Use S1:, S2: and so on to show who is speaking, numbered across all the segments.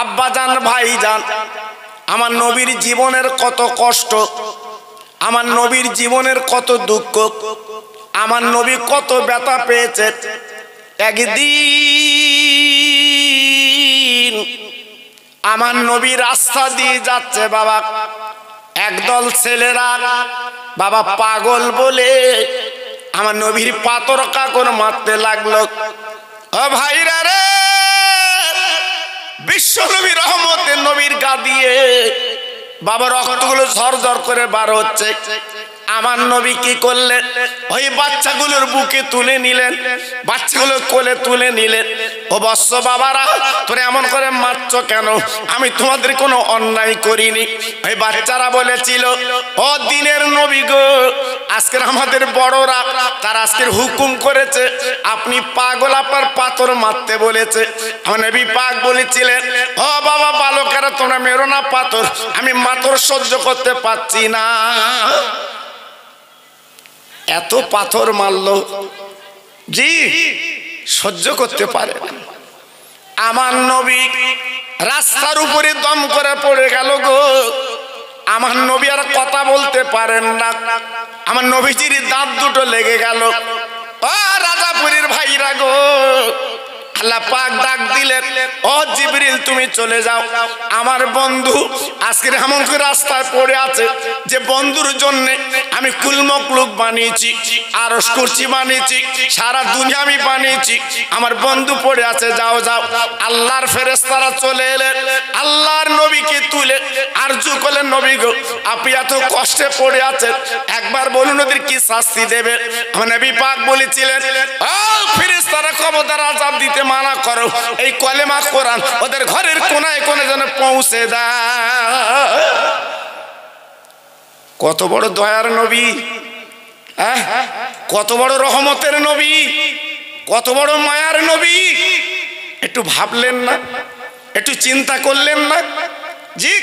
S1: আব্বাজান ভাইজান, আমার নবীর জীবনের কত কষ্ট, আমার নবীর জীবনের কত দুঃখ, আমার নবী কত ব্যথা পেয়েছে। একদিন আমার নবী রাস্তা দিয়ে যাচ্ছে বাবা, একদল ছেলেরা বাবা পাগল বলে আমার নবীর পাথর কাকড় মারতে লাগলো। ও ভাইরা রে, বিশ্ব নবী রহমতের নবীর গা দিয়ে বাবা রক্তগুলো ঝরঝর করে বার হচ্ছে। আমার নবী কি করলেন? ওই বাচ্চাগুলোর বুকে তুলে নিলেন, বাচ্চাগুলোর কোলে তুলে নিলেন। ও বৎস বাবারা, তোরা এমন করে মারছ কেন? আমি তোমাদের কোনো অন্যায় করিনি। ওই বাচ্চারা বলেছিল, ও দিনের নবী গো, আজকের আমাদের বড়রা তারা আজকের হুকুম করেছে, আপনি পাগল, আপনার পাথর মারতে বলেছে। আমার নবী পাক বলেছিলেন, ও বাবা বালকেরা, তোমরা মেরো না পাথর, আমি পাথর সহ্য করতে পারছি না। এত পাথর মারলো, জি সহ্য করতে পারে না। আমার নবী রাস্তার উপরে দম করে পড়ে গেল গো। আমার নবী আর কথা বলতে পারেন না। আমার নবীজির দাঁত দুটো লেগে গেল। ও রাজাপুরীর ভাইরা গো, আল্লাহ পাক ডাক দিলেন, ও জিবরিল তুমি চলে যাও। আমার বন্ধু আজকের এমন করে রাস্তায় পড়ে আছে যে বন্ধুর জন্য আমি কুলমকলুক বানিয়েছি, আরশ কুরসি বানিয়েছি, সারা দুনিয়া আমি বানিয়েছি। আমার বন্ধু পড়ে আছে, যাও যাও। আল্লাহর ফেরেশতারা চলে এলেন, আল্লাহর নবীকে তুলে আরজু করলেন, নবী গো আপনি এত কষ্টে পড়ে আছেন, একবার বলুন ওদের কি শাস্তি দেবে। আমার নবী পাক বলেছিলেন, ও ফেরেশতারা খবরদার আযাব দিতে মানা করো, এই কলেমা কোরআন ওদের ঘরের কোনায় কোনায় যেন পৌঁছে দেয়। কত বড় দয়ার নবী, কত বড় রহমতের নবী, কত বড় মায়ার নবী। একটু ভাবলেন না? একটু চিন্তা করলেন না? জি,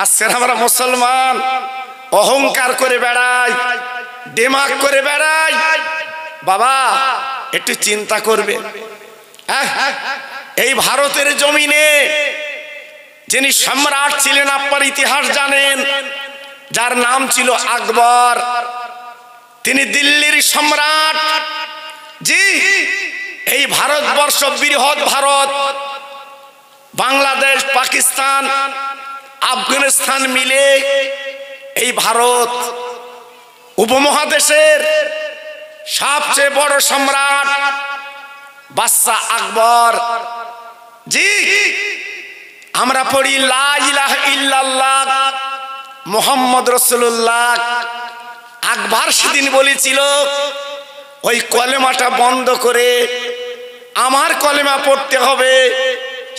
S1: আজকে আমরা মুসলমান অহংকার করে বেড়াই, দিমাগ করে বেড়াই। বাবা একটু চিন্তা করবে, এই ভারতের জমিনে যিনি সম্রাট ছিলেন আপনার ইতিহাস জানেন, যার নাম ছিল আকবর। তিনি দিল্লির সম্রাট। জি, এই ভারতবর্ষ বৃহৎ ভারত, বাংলাদেশ, পাকিস্তান, আফগানিস্তান মিলে এই ভারত উপমহাদেশের সবচেয়ে বড় সম্রাট বাদশা আকবর। জি, আমরা পড়ি লা ইলাহা ইল্লাল্লাহ মুহাম্মদ রাসূলুল্লাহ। আকবর সেদিন বলেছিল, ওই কলেমাটা বন্ধ করে আমার কলেমা পড়তে হবে।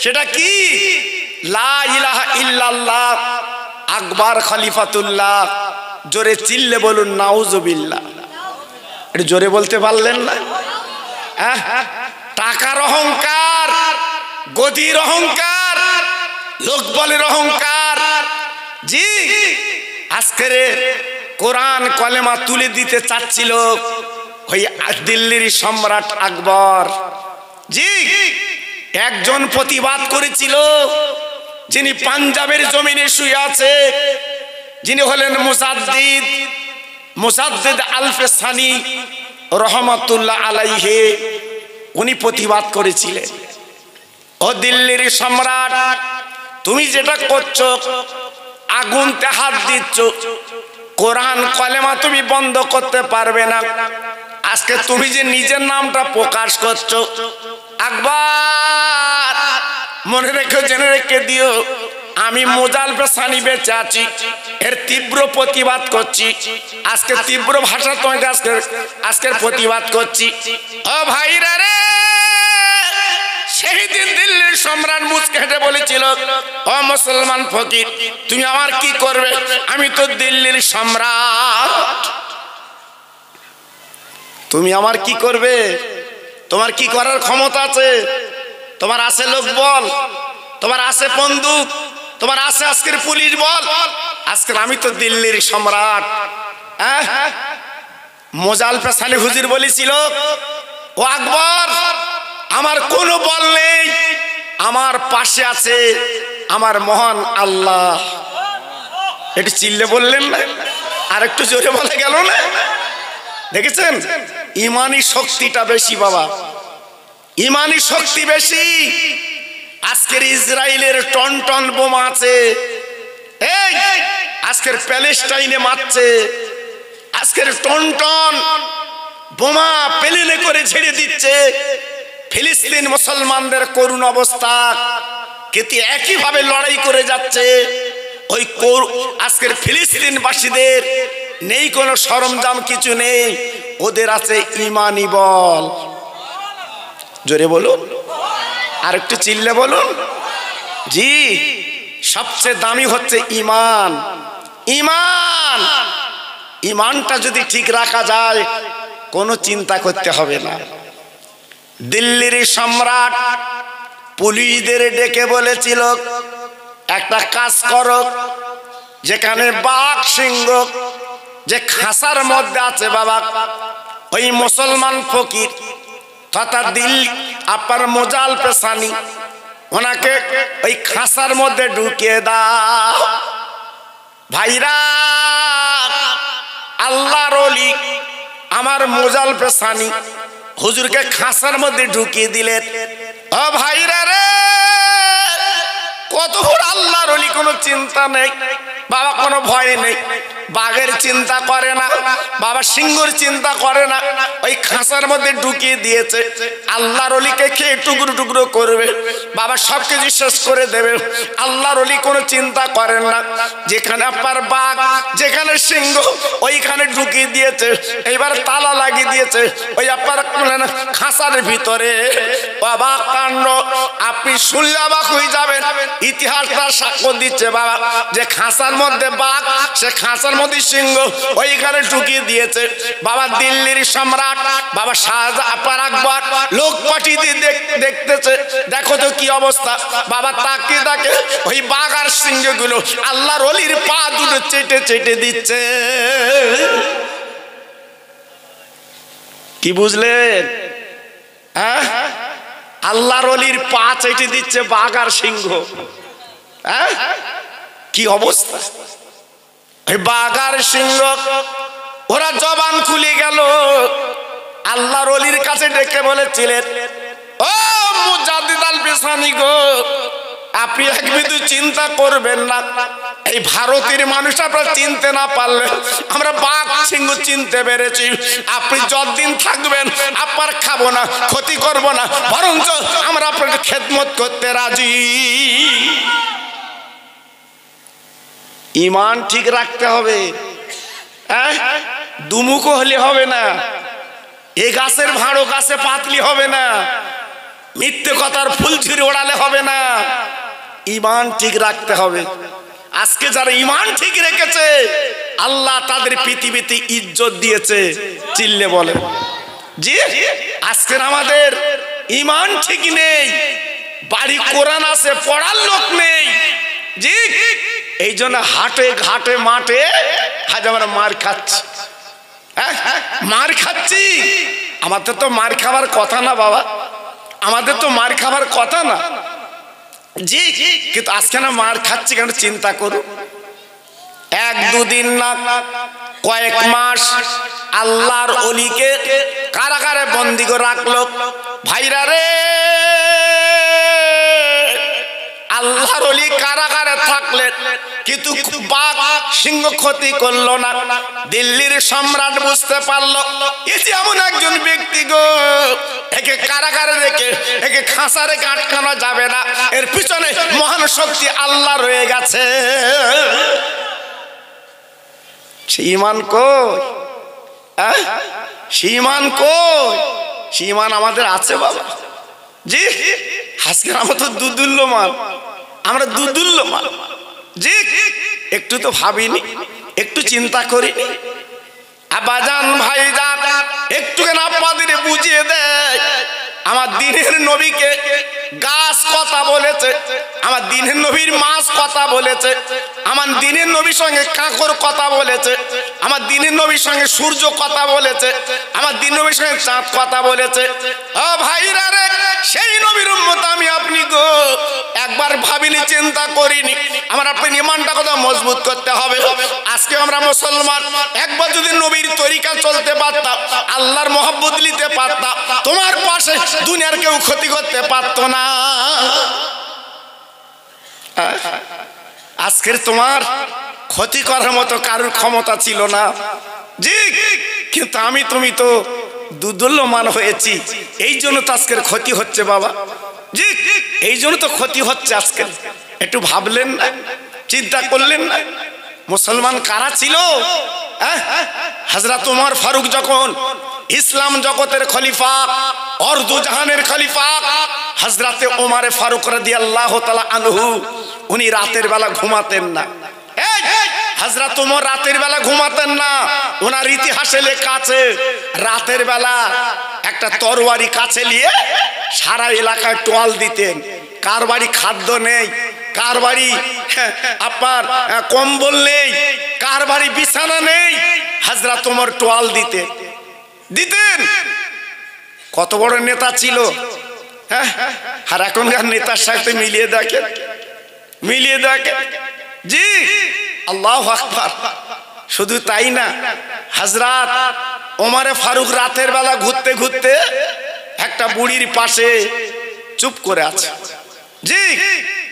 S1: সেটা কি? লা ইলাহা ইল্লাল্লাহ। আকবর খলিফাতুল্লাহ। জোরে চিল্লে বলুন নাউজুবিল্লাহ। এটা জোরে বলতে পারলেন না? টাকার অহংকার, গদির অহংকার, লোকবলের অহংকার। জি, আজকের কোরআন কলেমা তুলে দিতে চাচ্ছিল ওই দিল্লির সম্রাট আকবর। জি, একজন প্রতিবাদ করেছিল, যিনি পাঞ্জাবের জমিনে শুয়ে আছে, যিনি হলেন মুজাদ্দিদ আল-ফেসানি রহমাতুল্লাহ আলাইহি। উনি প্রতিবাদ করেছিলেন, ও দিল্লির সম্রাট, তুমি যেটা করছো, আগুনতে হাত দিচ্ছ, কোরআন কলেমা তুমি বন্ধ করতে পারবে না। আজকে তুমি যে নিজের নামটা প্রকাশ করছো, আকবর মনে রেখে জেনে রেখে দিও, আমি মুজাল-ফেসানি বেঁচে আছি, এর তীব্র প্রতিবাদ করছি। আজকে তীব্র ভাষা তোমাকে আজকের প্রতিবাদ করছি। ও ভাইরা রে, সেই দিন দিল্লির সম্রাট মুচকে হেঁটে বলেছিল, ও মুসলমান ফকির, তুমি আমার কি করবে? আমি তো দিল্লির সম্রাট, তুমি আমার কি করবে? তোমার কি করার ক্ষমতা আছে? তোমার আছে লোকবল, তোমার আছে বন্দুক, তোমার আছে আজকের পুলিশ বল। আজকের আমি তো দিল্লির সম্রাট। মুজাল-ফেসানি হুজুর বলেছিল, ও আকবর, আমার কোনো বল নেই, আমার পাশে আছে আমার মহান আল্লাহ। এটি চিল্লে বললেন না, আর একটু জোরে বলা গেল না? দেখেছেন, ইমানি শক্তিটা বেশি বাবা, ইমানি শক্তি বেশি। আজকের ইসরায়েলের টন টন বোমা আছে, এই আজকের প্যালেস্টাইনে মারছে, আজকের টন টন বোমা প্লেনে করে ছেড়ে দিচ্ছে। ফিলিস্তিন মুসলমানদের করুণ অবস্থা, কিন্তু একইভাবে লড়াই করে যাচ্ছে। ওই আজকের ফিলিস্তিনবাসীদের নেই কোনো সরঞ্জাম, কিছু নেই, ওদের আছে ইমানি বল। জোরে বলুন, আর একটু চিল্লে বলুন। জি, সবচেয়ে দামি হচ্ছে ইমান। ইমান, ইমানটা যদি ঠিক রাখা যায় কোনো চিন্তা করতে হবে না। দিল্লির সম্রাট পুলিশদের ডেকে বলেছিল, একটা কাজ করো, যেখানে বাঘ সিংহ যে খাসার মধ্যে আছে বাবা, ওই মুসলমান ফকির তথা দিল্লি আপনার মোজাল পেশানি, ওনাকে ওই খাসার মধ্যে ঢুকিয়ে দাও। ভাইরা, আল্লাহর ওলি আমার মোজাল পেশানি হুজুরকে খাসার মধ্যে ঢুকিয়ে দিলেন। ও ভাইরা রে, কত বড় আল্লাহর ওলি, কোনো চিন্তা নেই বাবা, কোনো ভয় নেই। বাঘের চিন্তা করে না বাবা, সিংহর চিন্তা করে না, ওই খাঁচার মধ্যে ঢুকিয়ে দিয়েছে। আল্লাহর ওলিকে খেয়ে টুকরো টুকরো করবে বাবা, সবকিছু শেষ করে দেবে। আল্লাহর ওলি কোনো চিন্তা করেন না। যেখানে আপনার বাঘ, যেখানে সিংহ, ওইখানে ঢুকিয়ে দিয়েছে। এইবার তালা লাগিয়ে দিয়েছে ওই আপনার খাঁচার ভিতরে। বাবা কাণ্ড, আপনি শুনলে অবাক হয়ে যাবেন। ইতিহাসটা সাক্ষ্য দিচ্ছে বাবা, যে খাঁচার মধ্যে বাঘ, সে খাঁচার মধ্যে সিংহ, ওইখানে ঢুকিয়ে দিয়েছে বাবা। দিল্লির সম্রাট বাবা শাহজাহান আকবর লোক পাঠিয়ে দিয়ে দেখতেছে, দেখো তো কি অবস্থা বাবা। তাকে তাকে ওই বাঘ আর সিংহগুলো আল্লাহর ওলির পা দুটো চেটে চেটে দিচ্ছে। কি বুঝলেন? হ্যাঁ, আল্লাহর ওলির পা চেটে দিচ্ছে বাঘ আর সিংহ। হ্যাঁ, কি অবস্থা! বাঘ আর সিংহ ওরা জবান খুলে গেল। আল্লাহর ওলির কাছে ডেকে বলেছিলেন, ও মুজাদ্দিদ আল পেশানি গো, আপনি এক বিন্দু চিন্তা করবেন না। এই ভারতের মানুষ আপনারা চিনতে না পারলে আমরা বাঘ সিংহ চিনতে পেরেছি। আপনি যতদিন থাকবেন আপনার খাবো না, ক্ষতি করবো না, বরঞ্চ আমরা আপনাকে খেদমত করতে রাজি। ইমান ঠিক রাখতে হবে, দুমুখো হলে হবে না। এ গাছের ভাঁড়ো গাছে পাতলি হবে না, মিথ্যে কথার ফুল ছুঁড়ে ওড়ালে হবে না। ইমান ঠিক রাখতে হবে। আজকে যারা ইমান ঠিক রেখেছে আল্লাহ তাদের পৃথিবীতে ইজ্জত দিয়েছে। চিল্লে বলে জি। আজকের আমাদের ইমান ঠিক নেই, বাড়ি কোরআন আছে, পড়ার লোক নেই। জি, এই জন্য হাটে ঘাটে মাঠে আজ আমরা মার খাচ্ছি। মার খাচ্ছি, আমাদের তো মার খাবার কথা না বাবা, আমাদের তো মার খাবার কথা না। জি, কিন্তু আজকে না মার খাচ্ছি কেন চিন্তা করো। এক দুদিন না, কয়েক মাস আল্লাহর ওলিকে কারাগারে বন্দী করে রাখলো। ভাইরা রে, আল্লাহর ওলি কারাগারে থাকলেন, কিন্তু বাঘ সিংহ ক্ষতি করলো না। দিল্লির সম্রাট বুঝতে পারলো এই যে এমন একজন ব্যক্তি গো, একে কারাগারে রেখে একে খাঁচা রেখে আটকানো যাবে না, এর পিছনে মহান শক্তি আল্লাহ রয়ে গেছে। ইমান কই? ইমান কই? ইমান আমাদের আছে বাবা। জি, আজকে আমরা তো দুদুল্যমান, আমরা দুদুল্যমান। জি, একটু তো ভাবিনি, একটু চিন্তা করিনি। আব্বাজান ভাইজান একটুখানি আপনাদের বুঝিয়ে দেয়, আমার দিনের নবীকে গাছ কথা বলেছে, আমার দিনের নবীর মাছ কথা বলেছে, আমার দিনের নবীর সঙ্গে কাঁকর কথা বলেছে, আমার দিনের নবীর সঙ্গে সূর্য কথা বলেছে, আমার দিনের নবীর সঙ্গে চাঁদ কথা বলেছে। ও ভাইরা রে, সেই নবীর উম্মত আমি আপনি গো, একবার ভাবিনি, চিন্তা করিনি আমার আপনি ইমানটা কত মজবুত করতে হবে। আজকে আমরা মুসলমান, একবার যদি নবীর তরিকা চলতে পারতাম, আল্লাহর মহব্বত নিতে পারতাম, তোমার পাশে দুনিয়ার কেউ ক্ষতি করতে পারতো না। আজকের তোমার ক্ষতি করার মতো কারোর ক্ষমতা ছিল না জি, কিন্তু আমি তুমি তো দুর্দল্যমান হয়েছি, এই জন্য তো আজকের ক্ষতি হচ্ছে বাবা জি, এই জন্য তো ক্ষতি হচ্ছে আজকের। একটু ভাবলেন না, চিন্তা করলেন না মুসলমান কারা ছিল? হযরত ওমর ফারুক যখন ইসলাম জগতের খলিফা, অর্ধ জাহানের খলিফা হযরতে ওমর ফারুক রাদিয়াল্লাহু তাআলা আনহু, উনি রাতের বেলা ঘুমাতেন না। হযরত ওমর রাতের বেলা ঘুমাতেন না, ওনার ইতিহাসে লেখা আছে রাতের বেলা একটা তরবারি কাছে নিয়ে সারা এলাকায় টোয়াল দিতেন। কার বাড়ি খাদ্য নেই, কার বাড়ি আপনার কম্বল নেই, কার বাড়ি বিছানা নেই, হযরত ওমর টোয়াল দিতেন। কত বড় নেতা ছিল। আর এখনকার নেতার সাথে মিলিয়ে দেখেন, মিলিয়ে দেখেন জি, আল্লাহু আকবার। শুধু তাই না, হযরত ওমর ফারুক রাতের বেলা ঘুরতে ঘুরতে একটা বুড়ির পাশে চুপ করে আছে জি,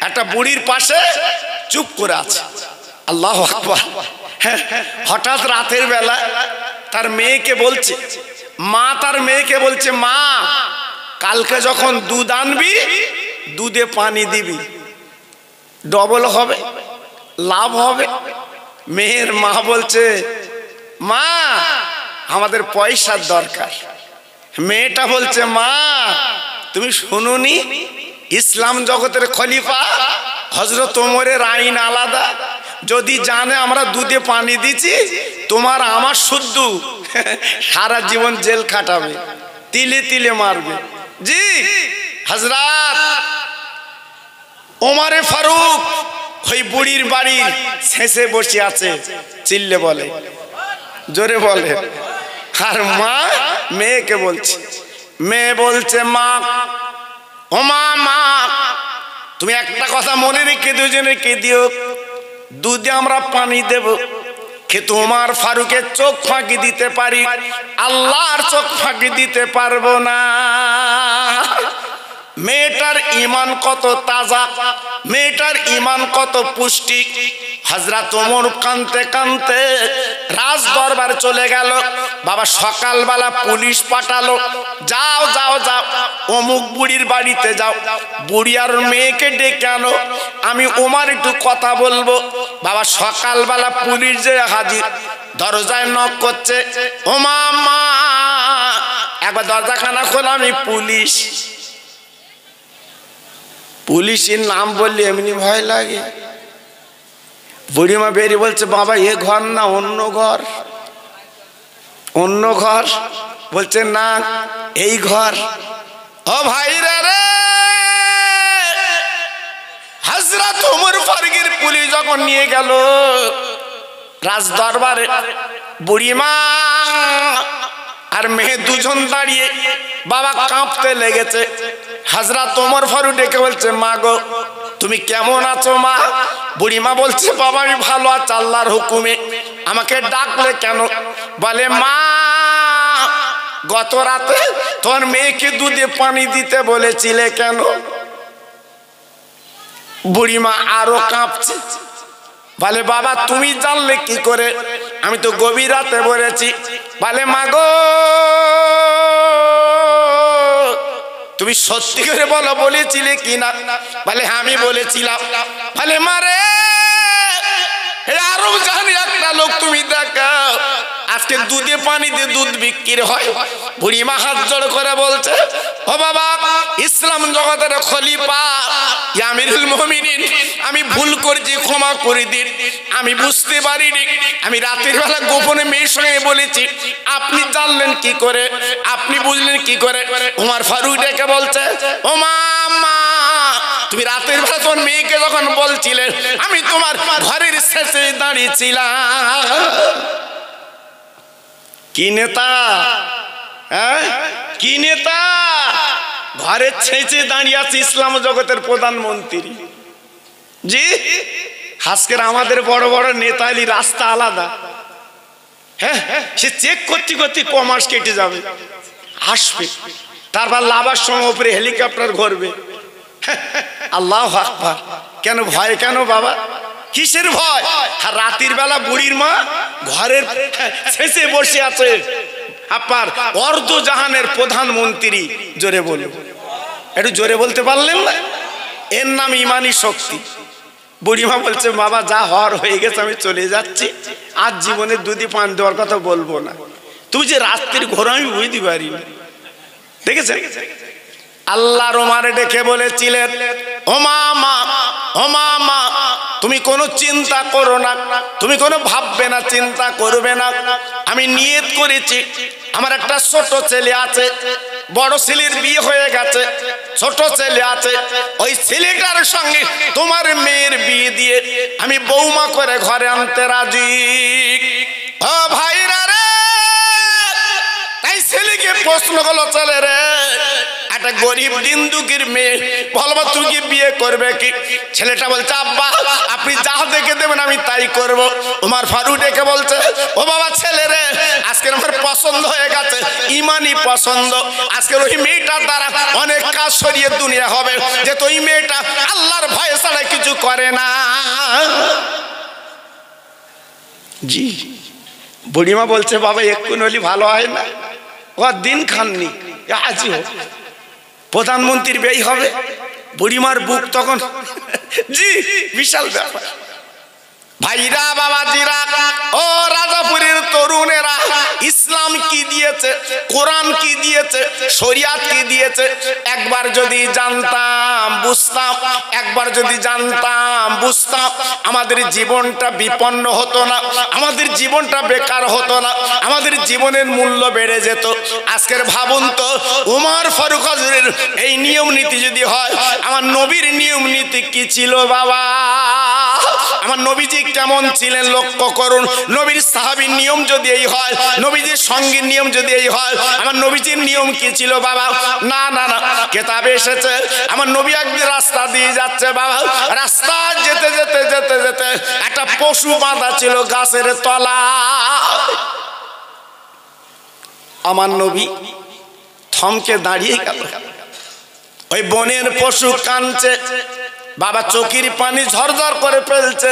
S1: একটা বুড়ির পাশে চুপ করে আছে। আল্লাহু আকবার। হঠাৎ রাতের বেলা তার মেয়েকে বলছে, মা তার মেয়েকে বলছে, মা কালকে যখন দুধ আনবি দুধে পানি দিবি, ডবল হবে, লাভ হবে। মেয়ের মা বলছে, মা আমাদের পয়সার দরকার। মেয়েটা বলছে, মা তুমি শুনুনি ইসলাম জগতের খলিফা হযরত ওমরের আইন আলাদা, যদি জানে আমরা দুধে পানি দিচ্ছি তোমার আমার শুদ্ধ সারা জীবন জেল খাটাবে, তিলে তিলে মারবে জি। হযরত ওমর ফারুক ওই বুড়ির বাড়ির শেষে বসে আছে, চিল্লে বলে, জোরে বলে। আর মা মেয়েকে বলছে, মেয়ে বলছে, মা ও মা, মা তুমি একটা কথা মনে রেখে দিও, যে রেখে দিও, দুধে আমরা পানি দেব, কিন্তু ওমর ফারুকের চোখ ফাঁকি দিতে পারি, আল্লাহর চোখ ফাঁকি দিতে পারবো না। মেয়েটার ঈমান কত তাজা, মেয়েটার ঈমান কত পুষ্টি। হযরত ওমর কাঁদতে কাঁদতে রাজ দরবার চলে গেল। বাবা সকালবেলা পুলিশ পাঠালো, যাও যাও যাও অমুক বুড়ির বাড়িতে যাও, বুড়ি আর মেয়েকে ডেকে আনো, আমি ওমর একটু কথা বলবো। বাবা সকালবেলা পুলিশ যে হাজির, দরজায় নক করছে, ও মা একবার দরজাখানা খোলো, আমি পুলিশ। পুলিশের নাম বললে এমনি ভয় লাগে। বুড়িমা বেরিয়ে বলছে, বাবা এ ঘর না অন্য ঘর, অন্য ঘর। বলছে না এই ঘর। ও ভাইরা রে, হযরত ওমর ফারুকের পুলিশ যখন নিয়ে গেল রাজ দরবারে, বুড়িমা আর মেয়ে দুজন দাঁড়িয়ে বাবা কাঁপতে লেগেছে। হযরত ওমর ফারুক ডেকে বলছে, মা গো তুমি কেমন আছো মা? বুড়িমা বলছে, বাবা আমি ভালো আছি আল্লাহর হুকুমে, আমাকে ডাকলে কেন? বলে, মা গত রাতে তোমার মেয়েকে দুধে পানি দিতে বলেছিলে কেন? বুড়িমা আরো কাঁপছে, বলে, বাবা তুমি জানলে কি করে? আমি তো গভীর রাতে বলেছি। বলে, মা গো তুমি সত্যি করে বলো বলেছিলে কিনা? বলে, আমি বলেছিলাম। বলে, মারে আরব জাহানের একটা লোক তুমি দেখাও, আজকে দুধে পানি দিয়ে দুধ বিক্রি হয়। বুড়িমা হাত জোড় করে বলছে, ও বাবা ইসলাম জগতের খলিফা আমিরুল মুমিনিন, আমি ভুল করেছি, ক্ষমা করে দিন, আমি বুঝতে পারিনি, আমি রাতের বেলা গোপনে মেয়ের সঙ্গে বলেছি। আপনি জানলেন কি করে? আপনি বুঝলেন কি করে? ওমর ফারুক ডেকে বলছে, ও মা তুমি রাতের বেলা তোমার মেয়েকে যখন বলছিলে আমি তোমার ঘরের শেষে দাঁড়িয়েছিলাম। কি নেতা, হ্যাঁ কি নেতা, ঘরের ছেঁচে দাঁড়িয়ে আছে ইসলাম জগতের প্রধানমন্ত্রী। জি আজকের আমাদের বড় বড় নেতালি রাস্তা আলাদা। হ্যাঁ সে চেক করতে করতে কমাস কেটে যাবে, আসবে, তারপর লাভার সময় উপরে হেলিকপ্টার ঘুরবে। আল্লাহু আকবার। কেন ভয়, কেন বাবা, কিসের ভয়? আর রাতের বেলা বুড়ির মা ঘরের শেষে বসে আছে আপনার অর্ধ জাহানের প্রধানমন্ত্রী। জোরে বলুন, একটু জোরে বলতে পারলেন না? এর নাম ইমানি শক্তি। বুড়িমা বলছে বাবা যা হওয়ার হয়ে গেছে, আমি চলে যাচ্ছি, আজ জীবনে দুধি পান দেওয়ার কথা বলবো না। তুই যে রাত্রির ঘোর আমি বুঝতে পারি না। দেখেছেন আল্লাহর ওমারে ডেকে বলেছিলেন ও মা, ও মা, তুমি কোনো চিন্তা করো না, তুমি কোনো ভাববে না, চিন্তা করবে না। আমি নিয়ত করেছি আমার একটা ছোট ছেলে আছে, বড় ছেলের বিয়ে হয়ে গেছে, ছোট ছেলে আছে, ওই ছেলেটার সঙ্গে তোমার মেয়ের বিয়ে দিয়ে আমি বৌমা করে ঘরে আনতে রাজি। ও ভাইরা রে, তাই ছেলেকে প্রশ্ন হলো, ছেলে রে একটা গরিব দিন দুঃখীর মেয়ে, বলবা তুই কি বিয়ে করবে কি? ছেলেটা বলছে আব্বা আপনি যা দেখে দেবেন আমি তাই করব। ওমর ফারুক ডেকে বলছে ও বাবা ছেলে রে, আজকে আমার পছন্দ হয়ে গেছে, ইমানি পছন্দ। আজকের ওই মেয়েটার দ্বারা অনেক কাজ সরিয়ে দুনিয়া হবে, যে ওই মেয়েটা আল্লাহর ভয়ে ছাড়া কিছু করে না। জি বুড়িমা বলছে বাবা এক্ষুন হলি ভালো হয় না, ও দিন খাননি, আজই হোক প্রধানমন্ত্রীর বিয়ে হবে। বুড়িমার বুক তখন জি বিশাল ব্যাপার। ভাইরা বাবাজিরা ও রাজাপুরের তরুণেরা, ইসলাম কি দিয়েছে, কোরআন কি দিয়েছে, শরিয়াত কি দিয়েছে একবার যদি জানতাম বুঝতাম, একবার যদি জানতাম বুঝতাম, আমাদের জীবনটা বিপন্ন হতো না, আমাদের জীবনটা বেকার হতো না, আমাদের জীবনের মূল্য বেড়ে যেত। আজকের ভাবুন তো ওমর ফারুক হুজুরের এই নিয়ম নীতি যদি হয়, আমার নবীর নিয়ম নীতি কি ছিল বাবা? আমার নবীজি কেমন ছিলেন লক্ষ্য করুন। নবীর সাহাবীর নিয়ম যদি এই হয়, নবীজির সঙ্গীর নিয়ম যদি এই হয়, আমার নবীজির নিয়ম কি ছিল বাবা? না না না, কিতাবে এসেছে আমার নবী একদিন রাস্তা দিয়ে যাচ্ছে বাবা, রাস্তা যেতে যেতে যেতে যেতে একটা পশু বাঁধা ছিল গাছের তলায়। আমার নবী থমকে দাঁড়িয়ে গেল। ওই বনের পশু কাঁদছে বাবা, চোখের পানি ঝরঝর করে ফেলছে।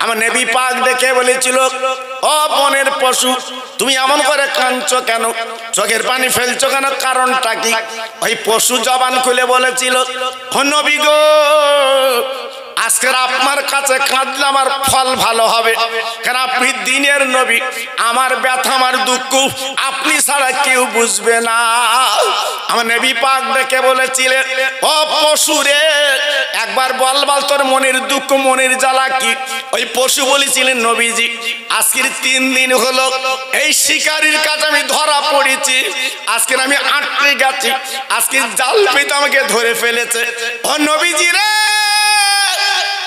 S1: আমার নবী পাক দেখে বলেছিল ও বনের পশু তুমি এমন করে কাঁদছো কেন, চোখের পানি ফেলছো কেন, কারণটা কি? ওই পশু জবান খুলে বলেছিল ও নবী গো, আজকের আপনার কাছে কাঁদলে আমার ফল ভালো হবে, কারণ আপনি দিনের নবী, আমার ব্যথা আমার দুঃখ আপনি ছাড়া কেউ বুঝবে না। আমার নবী পাক দেখে বলেছিলেন ও পশু রে, একবার বল তোর মনের দুঃখ মনের জ্বালা কি? ওই পশু বলেছিলেন নবীজি আজকের 3 দিন হলো এই শিকারীর কাছে আমি ধরা পড়েছি, আজকের আমি আটকে গেছি, আজকে জাল পেতে আমাকে ধরে ফেলেছে। ও নবীজি রে,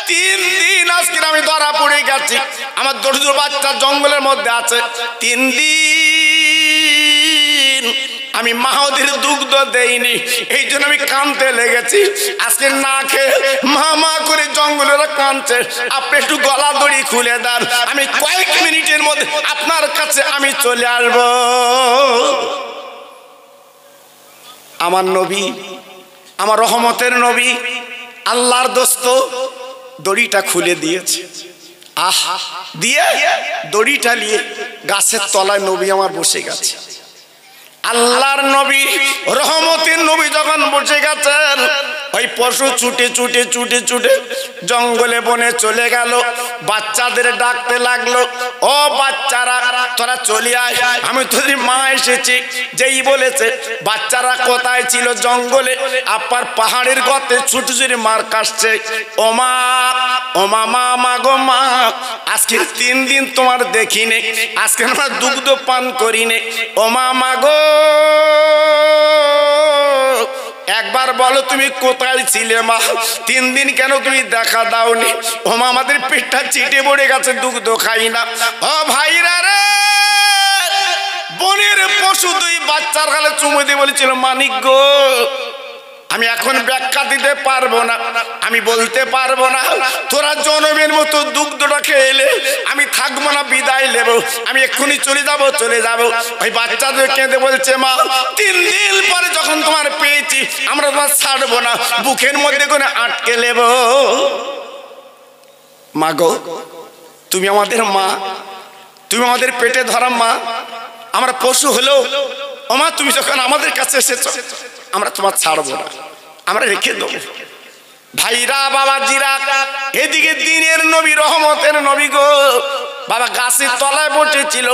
S1: 3 দিন আজকের আমি ধরা পড়ে গেছি, আমার দুটো বাচ্চা জঙ্গলের মধ্যে আছে, 3 দিন আমি মাহদির দুগ্ধ দেইনি, এই জন্য আমি কাঁদতে লেগেছি। আজকে না খেয়ে মা মা করে জঙ্গলেরা কাঁদছে, আপনি একটু গলা দড়ি খুলে দেন, আমি কয়েক মিনিটের মধ্যে আপনার কাছে আমি চলে আসব। আমার নবী, আমার রহমতের নবী, আল্লাহর দোস্ত দড়িটা খুলে দিয়েছে, আহা দিয়ে দড়িটা নিয়ে গাছের তলায় নবী আমার বসে গেছে। আল্লাহর নবী রহমতের নবী যখন বসে গেছেন, ওই পশু ছুটে ছুটে ছুটে ছুটে জঙ্গলে বনে চলে গেল, বাচ্চাদের ডাকতে লাগলো ও বাচ্চারা তোরা চলে আয়, আমি তোদের মা এসেছি। যেই বলেছে বাচ্চারা কোথায় ছিল? জঙ্গলে, আপনার পাহাড়ের গর্তে ছুটে ছুটে মার কাটছে। ও মা, ও মা, মা মা গো মা, আজকে 3 দিন তোমার দেখিনি, আজকে আমরা দুগ্ধ পান করিনি। ও মা মা গো, 1 একবার বলো তুমি কোথায় ছিলে মা? 3 দিন কেন তুমি দেখা দাওনি? ও মা, আমাদের পেটটা চিটে পড়ে গেছে, দুগ্ধ খাই না। ও ভাইরা রে, বনের পশু 2 বাচ্চার গালে চুমু দিয়ে বলেছিল, মানিক গো, আমি এখন ব্যাখ্যা দিতে পারবো না, আমি বলতে পারবো না, তোরা জনমের মতো দুগ্ধটা খেলে আমি থাকবো না, বিদায় নেব, আমি এক্ষুনি চলে যাব। ওই বাচ্চাদের কেঁদে বলছে, মা 3 দিন পরে যখন তোমার পেয়েছি আমরা তোমার ছাড়বো না, বুকের মধ্যে করে আটকে নেব। মা গো, তুমি আমাদের মা, তুমি আমাদের পেটে ধরা মা, আমরা পশু হলেও ও মা, তুমি যখন আমাদের কাছে এসেছো আমরা তোমার ছাড়বো না, আমরা রেখে দেবো। ভাইরা বাবাজিরা, এদিকে দিনের নবী, রহমতের নবী গো, বাবা গাছের তলায় বসেছিল,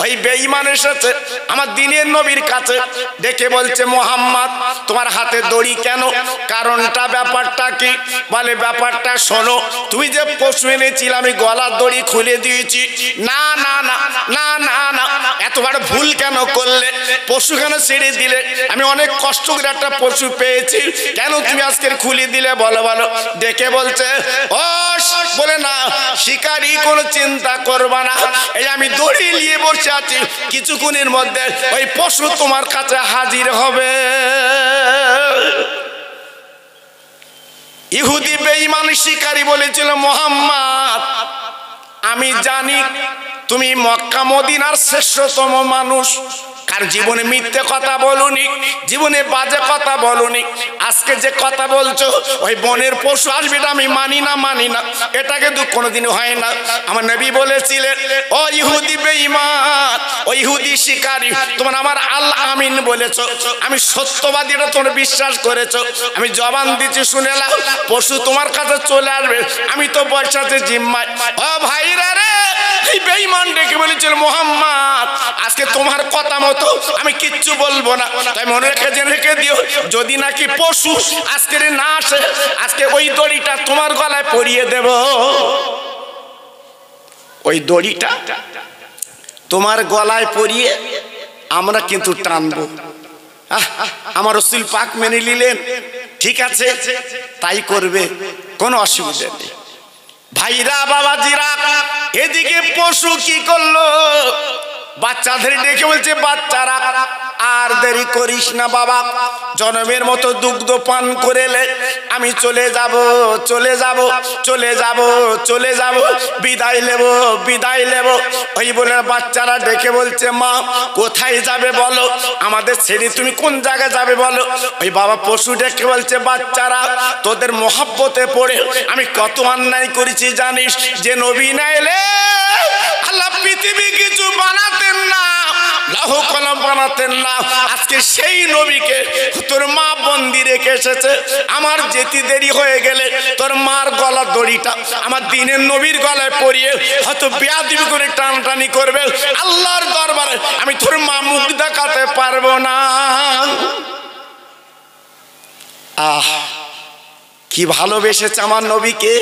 S1: ওই বেঈমান এসেছে আমার দিনের নবীর কাছে, দেখে বলছে, মোহাম্মদ তোমার হাতে দড়ি কেন? কারণটা, ব্যাপারটা কি? বলে, ব্যাপারটা শোনো, তুমি যে পশু এনেছিলে আমি গলার দড়ি খুলে দিয়েছি। না না না না না না, এতবার ভুল কেন করলে? পশু কেন ছেড়ে দিলে? আমি অনেক কষ্ট করে একটা পশু পেয়েছি, কেন তুমি আজকে খুলে দিলে? বলো বলো। দেখে বলছে, ও বলে না, শিকারি কোনো চিন্তা করবা না, এই আমি দড়ি নিয়ে বসে আছি, কিছুক্ষণের মধ্যে ওই পশু তোমার কাছে হাজির হবে। ইহুদি বেঈমান শিকারি বলেছিল, মোহাম্মদ আমি জানি তুমি মক্কা মদিনার শ্রেষ্ঠতম মানুষ, কার জীবনে মিথ্যে কথা বলুনি, জীবনে বাজে কথা বলুনি, আজকে যে কথা বলছো ওই বনের পশু আসবে এটা আমি মানি না, এটা কিন্তু কোনোদিনও হয় না। আমার নবী বলেছিলেন, ও ইহুদি বেঈমান, ও ইহুদি শিকারী, তোমার আমার আল আমিন বলেছো, আমি সত্যবাদী, এটা তোমরা বিশ্বাস করেছো, আমি জবান দিচ্ছি শুনে নাও, পশু তোমার কাছে চলে আসবে, আমি তো বর্ষাতে জিম্মায়। ও ভাইরা রে, এই বেঈমান ডেকে বলেছিল, মোহাম্মদ আজকে তোমার কথা মতো আমি কিচ্ছু বলবো না, তাই মনে রেখে দিও, যদি নাকি পশু আজকে না আসে, আজকে ওই দড়িটা তোমার গলায় পরিয়ে দেব, ওই দড়িটা তোমার গলায় পরিয়ে আমরা কিন্তু টানবো। আমার রাসূল পাক মেনে নিলেন, ঠিক আছে তাই করবে, কোনো অসুবিধা নেই। ভাইরা বাবাজিরা, এদিকে পশু কি করলো? বাচ্চাদের ডেকে বলছে, বাচ্চারা আর দেরি করিস না বাবা, জনমের মতো দুগ্ধ পান করে লে, আমি চলে যাব, বিদায় নেব। ওই বলে বাচ্চারা ডেকে বলছে, মা কোথায় যাবে বলো, আমাদের ছেড়ে তুমি কোন জায়গায় যাবে বলো। ওই বাবা পশু ডেকে বলছে, বাচ্চারা তোদের মহব্বতে পড়ে আমি কত অন্যায় করেছি জানিস, যে নবী না এলে আল্লাহ পৃথিবী কিছু বানাতেন না, লৌহ কলম বানাতেন না। আজকে সেই নবীকে তোর মা বন্দি রেখে এসেছে, আমার যেতে দেরি হয়ে গেলে তোর মার গলার দড়িটা আমার দিনের নবীর গলায় পরিয়ে হয়তো বেয়াদবি করে টানটানি করবে, আল্লাহর দরবারে আমি তোর মা মুখ দেখাতে পারবো না। কি ভালোবেসেছে আমার নবীকে,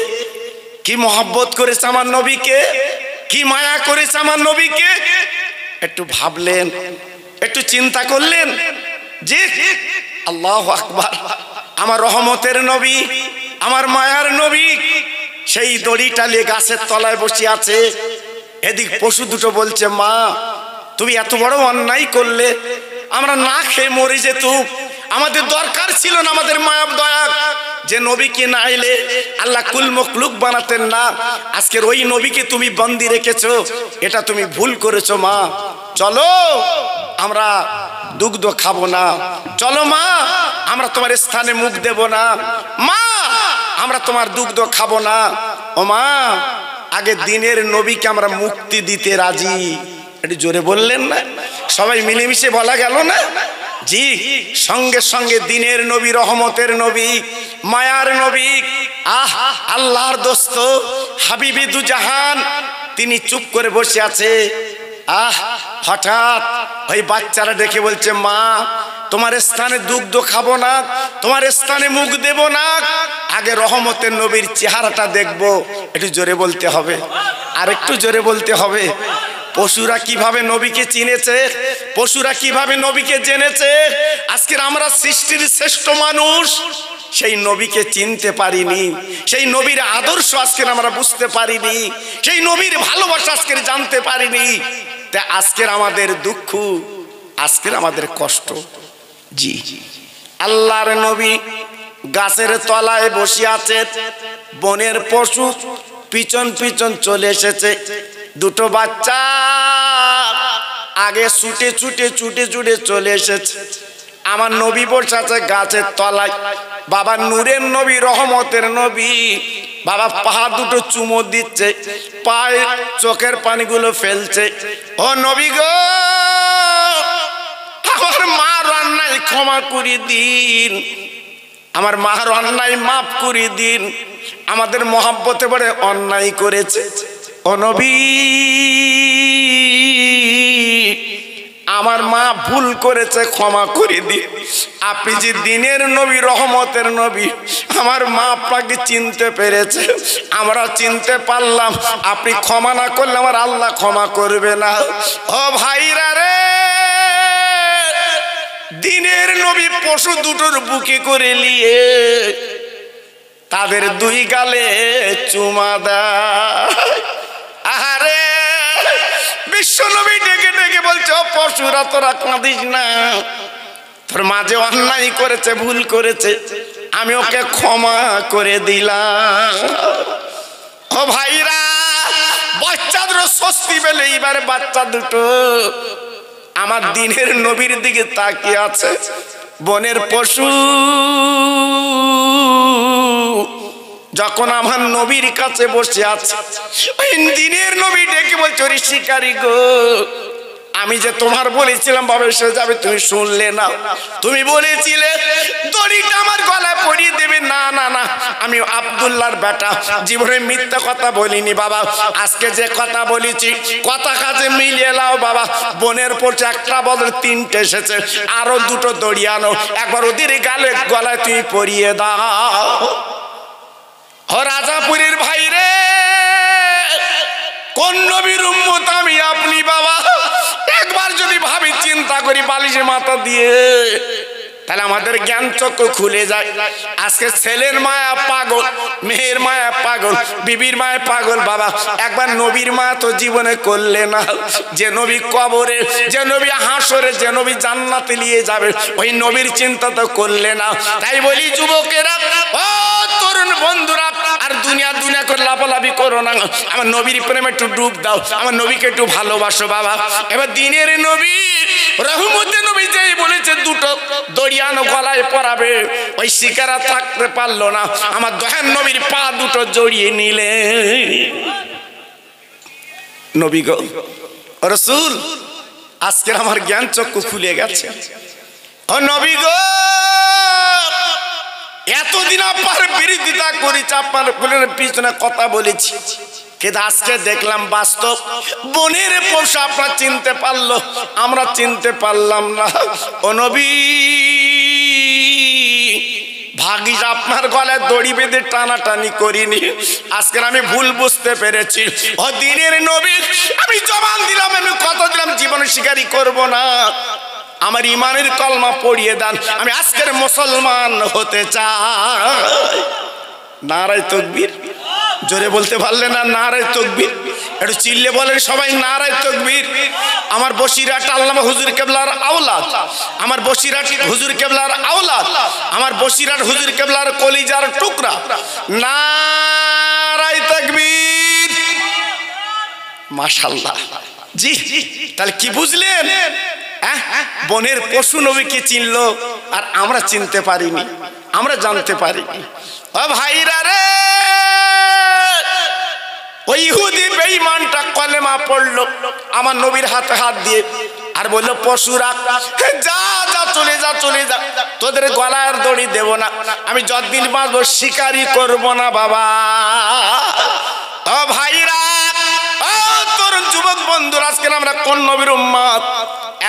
S1: কি মহব্বত করেছে আমার নবীকে, কি মায়া করেছে আমার নবীকে। একটু ভাবলেন, একটু চিন্তা করলেন যে আল্লাহু আকবার, আমার রহমতের নবী, আমার মায়ার নবী সেই দড়িটা নিয়ে গাছের তলায় বসে আছে। এদিক পশু দুটো বলছে, মা তুমি এত বড় অন্যায় করলে, আমরা না খেয়ে মরে যেতুম, আমাদের দরকার ছিল না আমাদের মায়া দয়া, যে নবীকে না এলে আল্লাহ কুল মখলুক বানাতেন না, আজকের ওই নবীকে তুমি বন্দি রেখেছো, এটা তুমি ভুল করেছো। মা চলো আমরা দুগ্ধ খাবো না, চলো মা আমরা তোমার স্থানে মুখ দেব না, মা আমরা তোমার দুগ্ধ খাবো না। ও মা, আগে দিনের নবীকে আমরা মুক্তি দিতে রাজি। একটু জোরে বললেন না, সবাই মিলেমিশে বলা গেল না? জি, সঙ্গে সঙ্গে দিনের নবী, রহমতের নবী, মায়ার নবী, আল্লাহর দোস্ত হাবিবি দু জাহান, তিনি চুপ করে বসে আছে। হঠাৎ ওই বাচ্চারা দেখে বলছে, মা তোমার স্থানে দুগ্ধ খাবো না, তোমার স্থানে মুখ দেব না, আগে রহমতের নবীর চেহারাটা দেখবো। একটু জোরে বলতে হবে, আর একটু জোরে বলতে হবে। পশুরা কিভাবে নবীকে চিনেছে, পশুরা কিভাবে নবীকে জেনেছে। আজকের আমরা সৃষ্টির শ্রেষ্ঠ মানুষ, সেই নবীকে চিনতে পারিনি, সেই নবীর আদর্শ আজকের আমরা বুঝতে পারিনি, সেই নবীর ভালোবাসা আজকের জানতে পারিনি। তা আজকের আমাদের দুঃখ, আজকের আমাদের কষ্ট। জি, আল্লাহর নবী গাছের তলায় বসে আছে, বনের পশু পিছন পিছন চলে এসেছে। দুটো বাচ্চা আগে ছুটে ছুটে ছুটে ছুটে চলে এসেছে। আমার নবী বসে আছে গাছের তলায়। বাবা নূরের নবী, রহমতের নবী, বাবা পা দুটো চুমো দিচ্ছে, পায়ে চোখের পানিগুলো ফেলছে। ও নবী গো, আমার মার অন্যায় ক্ষমা করে দিন, আমার মার অন্যায় মাফ করে দিন, আমাদের মহব্বতে বড় অন্যায় করেছে। ও নবী, আমার মা ভুল করেছে, ক্ষমা করে দিন। আপনি যে দিনের নবী, রহমতের নবী, আমার মা আপনাকে চিনতে পেরেছে, আমরা চিনতে পারলাম। আপনি ক্ষমা না করলে আমার আল্লাহ ক্ষমা করবে না। ও ভাইরা রে, দিনের নবী পশু দুটোর বুকে করে নিয়ে তাদের দুই গালে চুমা দেয়। আরে বিশ্ব নবী ডেকে ডেকে বলছে, ও পশুরা তোরা কাঁদিস না, তোর মাঝে অন্যায় করেছে, ভুল করেছে, আমি ওকে ক্ষমা করে দিলাম। ও ভাইরা, বাচ্চাদের স্বস্তি পেলে এইবার বাচ্চা দুটো আমার দিনের নবীর দিকে তাকিয়ে আছে। বনের পশু যখন আমার নবীর কাছে বসে আছে, ওই দিনের নবী ডেকে বলছে, ওরে শিকারী গো, আমি যে তোমার বলেছিলাম বাবা এসে যাবে, তুমি শুনলে না। তুমি বলেছিলে দড়িটা আমার গলায় পরিয়ে দেবে। না না না, আমি আব্দুল্লাহর বেটা, জীবনে মিথ্যা কথা বলিনি বাবা। আজকে যে কথা বলেছি কথা কাজে মিলিয়ে নাও বাবা। বোনের পড়ছে একটা বদল তিনটে এসেছে, আরো দুটো দড়ি আনো, একবার ওদের গালে গলায় তুমি পরিয়ে দাও। ও রাজাপুরীর ভাই রে, কোন নবীর উম্মত আমি আপনি বাবা? একবার যদি ভাবি, চিন্তা করি বালিশে মাথা দিয়ে, তাহলে আমাদের জ্ঞান চক্ষু খুলে যায়। আজকে ছেলের মায়া পাগল, মেয়ের মায়া পাগল, বিবির মায়া পাগল বাবা। একবার নবীর মায়া তো জীবনে করলে না। যে নবী কবরে, যে নবী হাসরে, যে নবী জান্নাতে নিয়ে যাবে, ওই নবীর চিন্তা তো করলে না। তাই বলি যুবকেরা, ও তরুণ বন্ধুরা, আর দুনিয়া দুনিয়া করে লাফালাফি করো না, আমার নবীর প্রেমে একটু ডুব দাও, আমার নবীকে একটু ভালোবাসো বাবা। এবার দিনের নবী, রহমতের নবী যেই বলেছে দুটো দড়িয়ানো গলায় পরাবে, ওই শিকারা থাকতে পারলো না, আমার দয়ার নবীর পা দুটো জড়িয়ে নিলে। নবী গো, রাসূল, আজকের আমার জ্ঞান চক্ষু খুলে গেছে। ও নবী গো, এতদিন আপনার বিরোধিতা করেছি, আপনার পিছনে কথা বলেছি, কিন্তু আজকে দেখলাম বাস্তব বনের পশু আপনার চিনতে পারলো, আমরা চিনতে পারলাম না। ও নবী, ভাগিস আপনার গলায় দড়ি বেঁধে টানাটানি করিনি, আজকের আমি ভুল বুঝতে পেরেছি। ও দিনের নবী, আমি জবান দিলাম, আমি কথা দিলাম, জীবনে শিকারি করব না, আমার ইমানের কলমা পড়িয়ে দেন, আমি আজকের মুসলমান হতে চাই। নারায়ে তাকবীর, জোরে বলতে পারলে না? নারায়ে তাকবীর, একটু চিল্লে বলেন সবাই, নারায়ে তাকবীর। আমার বসিরহাট আল্লামা হুজুর কেবলার আওলাদ, আমার বসিরহাট হুজুর কেবলার আওলাদ, আমার বসিরহাট হুজুর কেবলার কলিজার টুকরা, নারায়ে তাকবীর। মাশাআল্লাহ। জি, তাহলে কি বুঝলেন? বনের পশু নবীকে চিনলো, আর আমরা চিনতে পারিনি, আমরা জানতে পারিনি। ও ভাইরা রে, ওই ইহুদি বেঈমানটা কলেমা পড়লো আমার নবীর হাতে হাত দিয়ে, আর বললো পশুরা যা যা, চলে যা চলে যা, তোদের গলার দড়ি দেব না, আমি যতদিন বাঁচবো শিকারি করব না বাবা। ও ভাইরা, ও তরুণ যুবক বন্ধুরা, আজকে আমরা কোন নবীর উম্মত?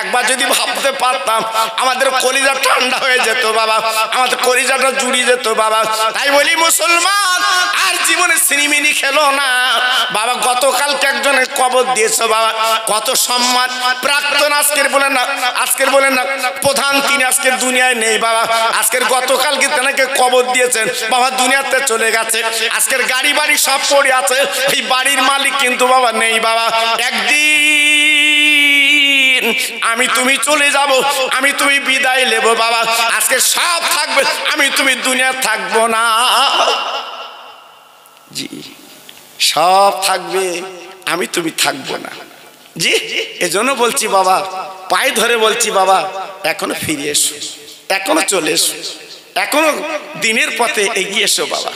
S1: এক একবার যদি ভাবতে পারতাম আমাদের কলিজা ঠান্ডা হয়ে যেত বাবা, আমাদের কলিজাটা জুড়িয়ে যেত বাবা। তাই বলি মুসলমান আর জীবনে সিনেমিনি খেলো না বাবা। গতকালকে একজনের কবর দিয়েছো বাবা, কত সম্মান। প্রাক্তন আজকের বলেন না প্রধান, তিনি আজকের দুনিয়ায় নেই বাবা। আজকের গতকালকে তেনাকে কবর দিয়েছেন বাবা, দুনিয়াতে চলে গেছে। আজকের গাড়ি বাড়ি সব পড়ে আছে, এই বাড়ির মালিক কিন্তু বাবা নেই বাবা। একদিন আমি তুমি চলে যাব, আমি তুমি বিদায় নেব বাবা। আজকে সব থাকবে, আমি তুমি দুনিয়া থাকবো না। জি, সব থাকবে, আমি তুমি থাকবো না। জি, এজন্য বলছি বাবা, পায়ে ধরে বলছি বাবা, এখনো ফিরে এসো, এখনো চলে এসো, এখনো দিনের পথে এগিয়ে এসো বাবা।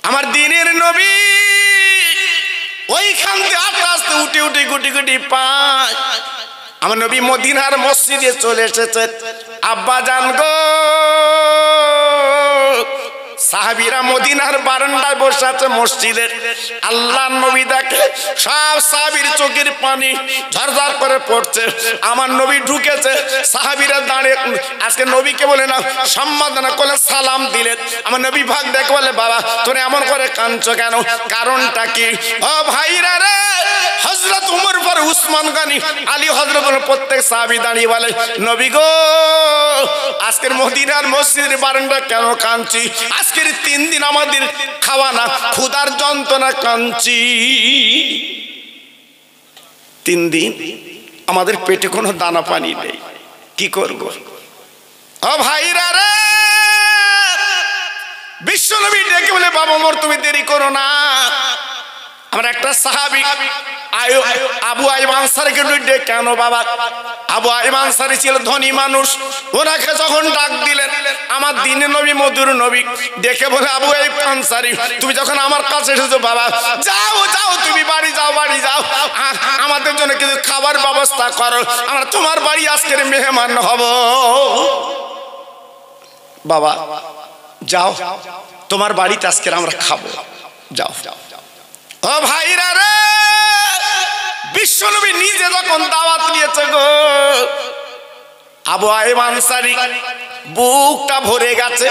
S1: আমার দিনের নবী ওইখান থেকে আস্তে আস্তে উঠে উঠে গুটি গুটি পায় আমার নবী মদিনার মসজিদে চলে এসেছে। আব্বা জান গো, সাহাবীরা মদিনার বারান্দায় বসে আছে মসজিদের। আল্লাহর নবী দেখে সব সাহাবীর চোখের পানি ঝরঝর করে পড়ছে। আমার নবী ঢুকেছে, সাহাবীরা দাঁড়িয়ে আজকে নবীকে বলে না সম্মাননা করলে সালাম দিলেন। আমার নবী ভাগ দেখে বলে বাবা তোর এমন করে কাঁদছো কেন, কারণটা কি? ও ভাইরা রে, হযরত ওমর পর উসমান গনি আলী হযরত প্রত্যেক সাহাবী দাঁড়িয়ে বলে নবী গো, আজকের মদিনার মসজিদের বারান্দা কেন কাঁদছি? আজকের 3 দিন আমাদের খাওয়া না, ক্ষুধার যন্ত্রণা কাঁদছি। 3 দিন আমাদের পেটে কোনো দানা পানি নেই, কি করব? ও ভাইরা রে, বিশ্বনবী ডেকে বলে বাবা ওমর তুমি দেরি করো না। আমার একটা সাহাবী আবু আইয়ুব আনসারীকে ডেকে কেন বাবা? আবু আইয়ুব আনসারী ছিল ধনী মানুষ, ওনাকে যখন ডাক দিলেন আমার দিনের নবী মধুর নবী ডেকে বলে আবু আইয়ুব আনসারী তুমি যখন আমার কাছে এসেছো বাবা, যাও যাও তুমি বাড়ি যাও, বাড়ি যাও, আমাদের জন্য কিছু খাবার ব্যবস্থা করো, আমরা তোমার বাড়ি আজকের মেহমান হব। বাবা যাও, তোমার বাড়িতে আজকের আমরা খাবো, যাও। ও ভাইরা রে, বিশ্বনবী নিজে যখন দাওয়াত নিয়েছে গো, আবু আইয়ুব আনসারী বুকটা ভরে গেছে,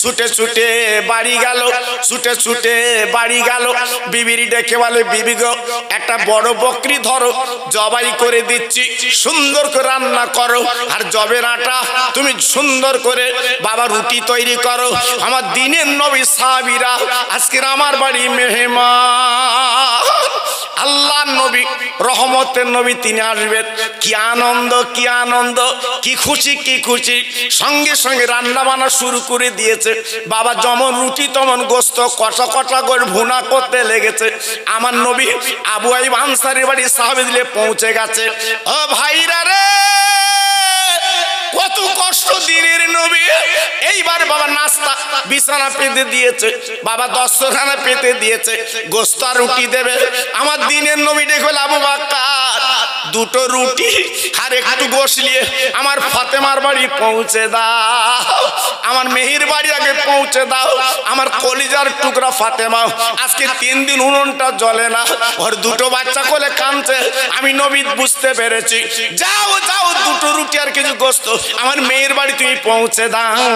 S1: ছুটে ছুটে বাড়ি গেল, ছুটে ছুটে বাড়ি গেল। বিবির ডেকে বলে বিবি গো, একটা বড় বকরি ধরো, জবাই করে দিচ্ছি, সুন্দর করে রান্না করো, আর জবের আটা তুমি সুন্দর করে বাবা রুটি তৈরি করো। আমার দিনের নবী সাহাবীরা আজকের আমার বাড়ি মেহমান। আল্লাহর নবী রহমতের নবী তিনি আসবেন, কি আনন্দ, কি আনন্দ, কি খুশি, কি খুশি। সঙ্গে সঙ্গে রান্না বান্না শুরু করে দিয়েছে বাবা। যেমন রুটি তেমন গোস্ত কষা কষা করে ভুনা করতে লেগেছে। আমার নবী আবু আইয়ুব আনসারীর বাড়ি সাহাবী দিলে পৌঁছে গেছে। ও ভাইরা রে, কত কষ্ট দিনের নবী। এইবার বাবা নাস্তা বিছানা পেতে দিয়েছে বাবা, দস্তরখানা পেতে দিয়েছে, গোস্ত আর রুটি দেবে। আমার দিনের নবী দেখে আবু বকর 2টো রুটি আর একটু গোশত নিয়ে আমার ফাতেমার বাড়ি পৌঁছে দাও, আমার মেহির বাড়ি আগে পৌঁছে দাও। আমার কলিজার টুকরা ফাতেমা আজকে 3 দিন উনুনটা জ্বলে না, ওর 2টো বাচ্চা কোলে কাঁদছে। আমি নবী বুঝতে পেরেছি, যাও যাও 2টো রুটি আর কিছু গোস্ত আমার মেয়ের বাড়ি তুমি পৌঁছে দাও।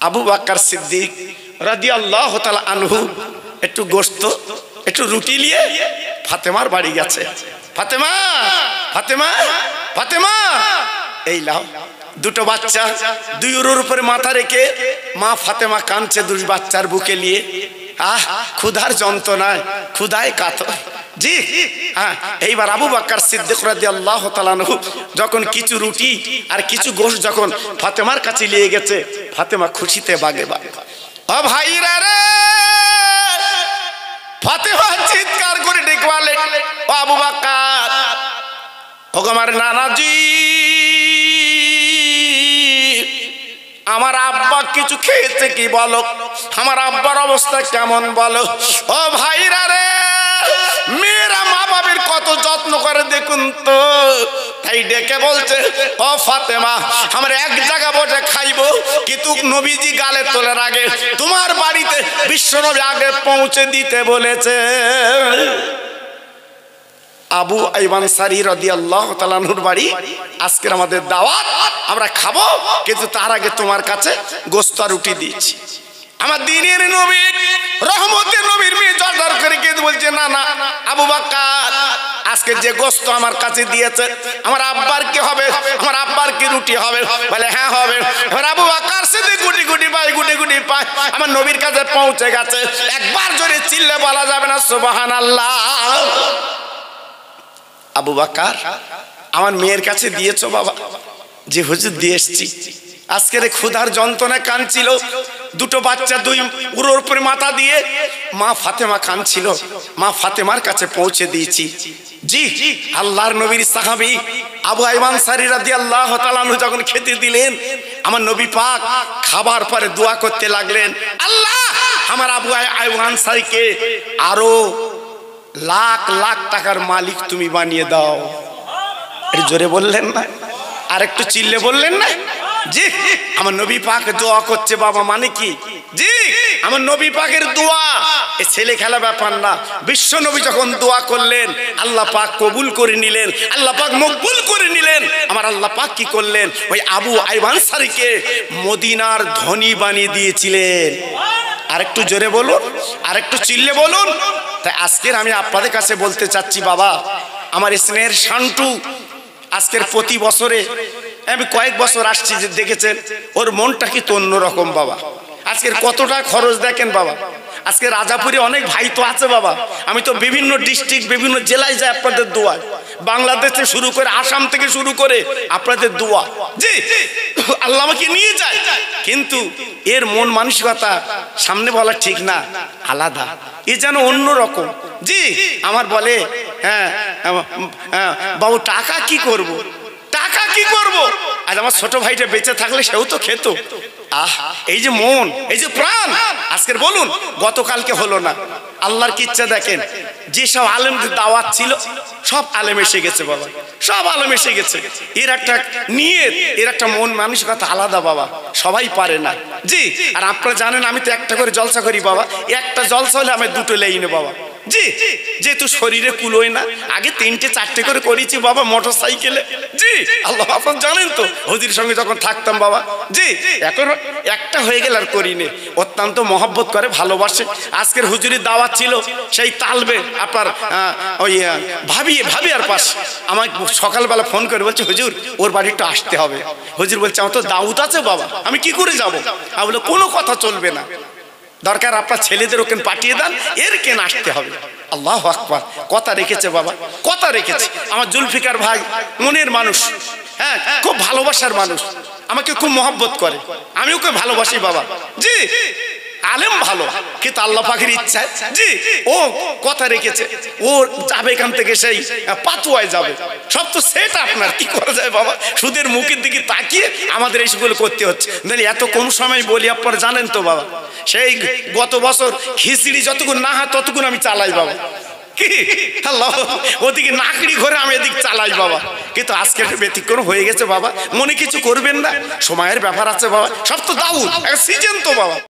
S1: আবু বকর সিদ্দিক রাদিয়াল্লাহু তাআলা আনহু একটু গোস্ত একটু রুটি নিয়ে ফাতেমার বাড়ি গেছে। ফাতেমা, ফাতেমা, ফাতেমা, এই লাও 2টো বাচ্চা, 2 উরুর উপরে মাথা রেখে মা ফাতেমা কাঁদছে 2 বাচ্চার বুকে নিয়ে। আহ, ক্ষুধার যন্ত্রণায়, ক্ষুধায় কাতর। জি হ্যাঁ, এইবার আবু বকর সিদ্দিক রাদিয়াল্লাহু তাআলা আনহু যখন কিছু রুটি আর কিছু গোশত যখন ফাতেমার কাছে নিয়ে গেছে, ফাতেমা খুশিতে বাগে বাগে। ও ভাইরা রে, ফাতেমা চিৎকার করে ডেকে বলে ও আবু বকর, ও আমার নানাজি, আমার আব্বা কিছু খেয়েছে কি বলো, আমার আব্বার অবস্থা কেমন বলো। ও ভাইরা রে, মেয়েরা মা বাবার কত যত্ন করে দেখুন তো। তাই ডেকে বলছে ও ফাতেমা, আমরা এক জায়গা বসে খাইবো, কিন্তু নবীজি গালে তোলার আগে তোমার বাড়িতে বিশ্বনবী আগে পৌঁছে দিতে বলেছে। আবু আইয়ুব আনসারী রাদিয়াল্লাহু তাআলা আনহুর বাড়ি। আজকের আমাদের দাওয়াত, আমরা খাবো, কিন্তু তার আগে তোমার কাছে গোশত আর রুটি দিয়েছি। আমার দ্বীনের নবী, রহমতের নবীর মেয়ে জড় করে কে বলছে, না না আবু বকর, আজকে যে গোশত আমার কাছে দিয়েছে, আমার আব্বার কি হবে? আমার আব্বার কি রুটি হবে? বলে হ্যাঁ হবে। এবার আবু বকর সেদিকে গুটি গুটি পায়, গুটি গুটি পায়, আমার নবীর কাছে পৌঁছে গেছে। একবার জোরে চিল্লে বলা যাবে না সুবহানাল্লাহ? আবু বকর, আমার মেয়ের কাছে দিয়েছো বাবা? যে হুজুর দিয়ে এসছি। আজকের ক্ষুধার যন্ত্রণায় কাঁদছিল, দুটো বাচ্চা, দুই উরোর উপরে মাথা দিয়ে মা ফাতেমা কাঁদছিল, মা ফাতেমার কাছে পৌঁছে দিয়েছি। জি, আল্লাহর নবীর সাহাবী আবু আইয়ুব আনসারী রাদিয়াল্লাহু তাআলা আনহু যখন খেতে দিলেন, আমার নবী পাক খাবার পরে দোয়া করতে লাগলেন, আল্লাহ আমার আবু আইয়ুব আনসারীকে আরো লাখ লাখ টাকার মালিক তুমি বানিয়ে দাও। একটু জোরে বললেন না? আর একটু চিল্লে বললেন না? জি, আমার নবী পাক দোয়া করছে বাবা, মানে কি? জি, আমার নবী পাকের দোয়া এ ছেলে খেলা ব্যাপার না। বিশ্ব নবী যখন দোয়া করলেন, আল্লাহ পাক কবুল করে নিলেন, আল্লাহ পাক মকবুল করে নিলেন। আমার আল্লাহ পাক কি করলেন? ওই আবু আইয়ুব আনসারীকে মদিনার ধনী বানিয়ে দিয়েছিলেন। আরেকটু জোরে বলুন, আরেকটু চিল্লে বলুন। তাই আজকের আমি আপনাদের কাছে বলতে চাচ্ছি বাবা, আমার স্নেহের শান্টু আজকের প্রতি বছরে আমি কয়েক বছর আসছি, যে দেখেছেন ওর মনটা কি তো অন্যরকম বাবা। আজকের কতটা খরচ দেখেন বাবা। আজকে রাজাপুরে অনেক ভাই তো আছে বাবা, আমি তো বিভিন্ন ডিস্ট্রিক্ট, বিভিন্ন জেলায় যাই আপনাদের দোয়া, বাংলাদেশ থেকে শুরু করে আসাম থেকে শুরু করে আপনাদের দোয়া। জি, আল্লাহ আমাকে নিয়ে যায়, কিন্তু এর মন মানসিকতা সামনে বলা ঠিক না, আলাদা, এ যেন অন্যরকম। জি, আমার বলে হ্যাঁ বাবু টাকা কি করব, টাকা কি করব? আজ আমার ছোট ভাইটা বেঁচে থাকলে সেও তো খেত। আহ, এই যে মন, এই যে প্রাণ, আজকের বলুন গতকালকে হলো না, আল্লাহর কি ইচ্ছা দেখেন, যেসব আলেমদের দাওয়াত ছিল সব আলেম এসে গেছে বাবা, সব আলেম এসে গেছে। এর একটা নিয়ত, এর একটা মন মানসিকতা আলাদা বাবা, সবাই পারে না। জি, আর আপনারা জানেন আমি তো একটা করে জলসা করি বাবা, একটা জলসা হলে আমি দুটো লাইনে বাবা। জি, যেহেতু শরীরে কুলোয় না, আগে 3টে 4টে করে করেছি বাবা মোটর সাইকেলে। জি, আল্লাহ আপনারা জানেন তো, হুজুরের সঙ্গে যখন থাকতাম বাবা। জি, এখন একটা হয়ে গেল আর করিনি। অত্যন্ত মহব্বত করে, ভালোবাসে। আজকের হুজুরের দাওয়াত ছিল সেই তালবে আপনার ওই ভাবি আর পাশ আমাকে সকালবেলা ফোন করে বলছে, হুজুর ওর বাড়িটা আসতে হবে। হুজুর বলছে আমার তো দাওয়াত আছে বাবা, আমি কি করে যাবো? আমি বলে কোনো কথা চলবে না, দরকার আপনার ছেলেদের ওখানে পাঠিয়ে দেন, এর কেন আসতে হবে। আল্লাহু আকবার, কথা রেখেছে বাবা, কথা রেখেছে। আমার জুলফিকার ভাই মনের মানুষ, হ্যাঁ খুব ভালোবাসার মানুষ, আমাকে খুব মহব্বত করে, আমি ওকে ভালোবাসি বাবা। জি, আলেম ভালো, কিন্তু আল্লাহ পাকের ইচ্ছা। জি, ও কথা রেখেছে, ও যাবে এখান থেকে সেই পাতুয়ায় যাবে। সব তো সেটা আপনার কি করা যায় বাবা, সুদের মুখের দিকে তাকিয়ে আমাদের এইসবগুলো করতে হচ্ছে। এত কম সময় বলি, আপনারা জানেন তো বাবা, সেই গত বছর খিচড়ি যতক্ষণ না হয় ততক্ষণ আমি চালাই বাবা। কি আল্লাহ, ওদিকে নাকড়ি ঘরে আমি এদিক চালাই বাবা। কিন্তু আজকে ব্যতিক্রম হয়ে গেছে বাবা, মনে কিছু করবেন না, সময়ের ব্যাপার আছে বাবা, সব তো দাউদ সিজন তো বাবা।